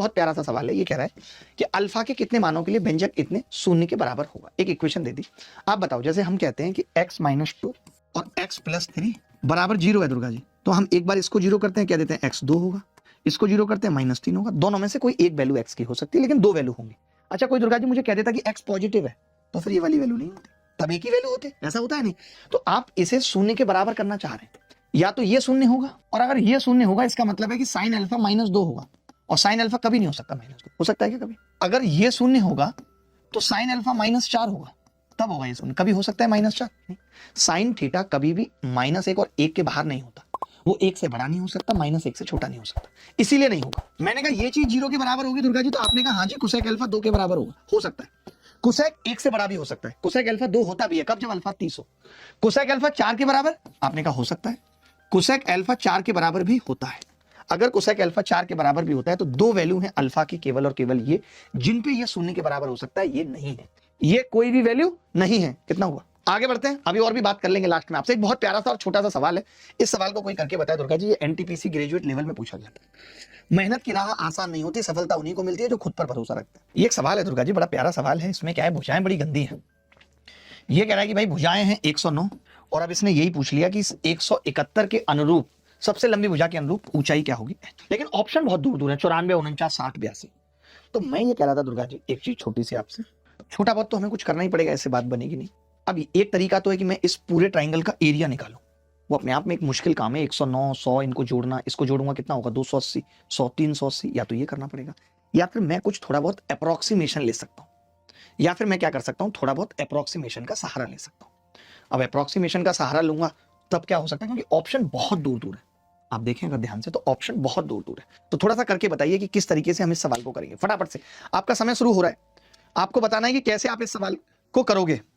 बहुत प्यारा सा सवाल है, ये कह रहा है कि अल्फा के कितने मानों के लिए व्यंजक इतने शून्य के बराबर होगा। एक इक्वेशन दे दी, आप बताओ। जैसे हम कहते हैं कि x - 2 और x + 3 बराबर 0 है दुर्गा जी, तो हम एक बार इसको 0 करते हैं, क्या देते हैं x 2 होगा, इसको 0 करते हैं -3 होगा। दोनों में से कोई एक वैल्यू x की हो सकती है, लेकिन दो वैल्यू होंगी। अच्छा, कोई दुर्गा जी मुझे कह देता कि x पॉजिटिव है, तो फिर ये वाली वैल्यू नहीं होती, तब एक ही वैल्यू होते, ऐसा होता है नहीं। तो आप इसे शून्य के बराबर करना चाह रहे हैं, या तो ये शून्य होगा, और अगर ये शून्य होगा इसका मतलब है कि sin अल्फा -2 होगा, और sin अल्फा कभी नहीं हो सकता -2, हो सकता है क्या कभी? अगर ये शून्य होगा तो sin अल्फा -4 होगा, तब होगा ये शून्य। कभी हो सकता है -4? नहीं। sin थीटा कभी भी -1 और 1 के बाहर नहीं होता, वो 1 से बड़ा नहीं हो सकता, -1 से छोटा नहीं हो सकता, इसीलिए नहीं होगा। मैंने कहा ये चीज 0 के बराबर होगी दुर्गा जी, तो आपने कहा हाँ जी कोसेक अल्फा 2 के बराबर होगा, हो सकता है। कोसेक 1 से बड़ा भी हो सकता है, कोसेक अल्फा 2 होता भी है, कब? जब अल्फा 30 हो। कोसेक अल्फा 4 के बराबर, आपने कहा हो सकता है। कोसेक अल्फा 4 के बराबर भी होता है। अगर कोसेक अल्फा 4 के बराबर भी होता है तो दो वैल्यू है अल्फा की, केवल और केवल ये, जिन पे ये शून्य के बराबर हो सकता है, ये नहीं है, ये कोई भी वैल्यू नहीं है। कितना हुआ? आगे बढ़ते हैं, अभी और भी बात कर लेंगे लास्ट में। आपसे एक बहुत प्यारा सा और छोटा सा सवाल है, इस सवाल को कोई करके बताए दुर्गा जी, ये एनटीपीसी ग्रेजुएट लेवल में पूछा गया था। मेहनत की राह आसान नहीं होती, सफलता उन्हीं को मिलती है जो खुद पर भरोसा रखते हैं। ये एक सवाल है दुर्गा जी, बड़ा प्यारा सवाल है। इसमें क्या है, भुजाएं बड़ी गंदी है। ये कह रहा है कि भाई भुजाएं हैं 109, और अब इसने यही पूछ लिया कि इस 171 के अनुरूप सबसे लंबी भुजा के अनुरूप ऊंचाई क्या होगी। लेकिन ऑप्शन बहुत दूर दूर है, 94, 49, 60, 82। तो मैं ये कह रहा था दुर्गा जी, एक चीज छोटी सी आपसे, छोटा बहुत तो हमें कुछ करना ही पड़ेगा, ऐसे बात बनेगी नहीं। अब एक तरीका तो है कि मैं इस पूरे ट्राइंगल का एरिया निकालूं, वो अपने आप में एक मुश्किल काम है। 109, 100 इनको जोड़ना, इसको जोड़ूंगा कितना होगा, 280, 100, 380। या तो ये करना पड़ेगा, या फिर मैं कुछ थोड़ा बहुत अप्रोक्सीमेशन ले सकता हूँ, या फिर मैं क्या कर सकता हूँ, थोड़ा बहुत अप्रोक्सीमेशन का सहारा ले सकता हूँ। अब अप्रोक्सीमेशन का सहारा लूंगा तब क्या हो सकता है, क्योंकि ऑप्शन बहुत दूर दूर है। आप देखें अगर ध्यान से तो ऑप्शन बहुत दूर दूर है। तो थोड़ा सा करके बताइए कि किस तरीके से हम इस सवाल को करेंगे। फटाफट से, आपका समय शुरू हो रहा है, आपको बताना है कि कैसे आप इस सवाल को करोगे।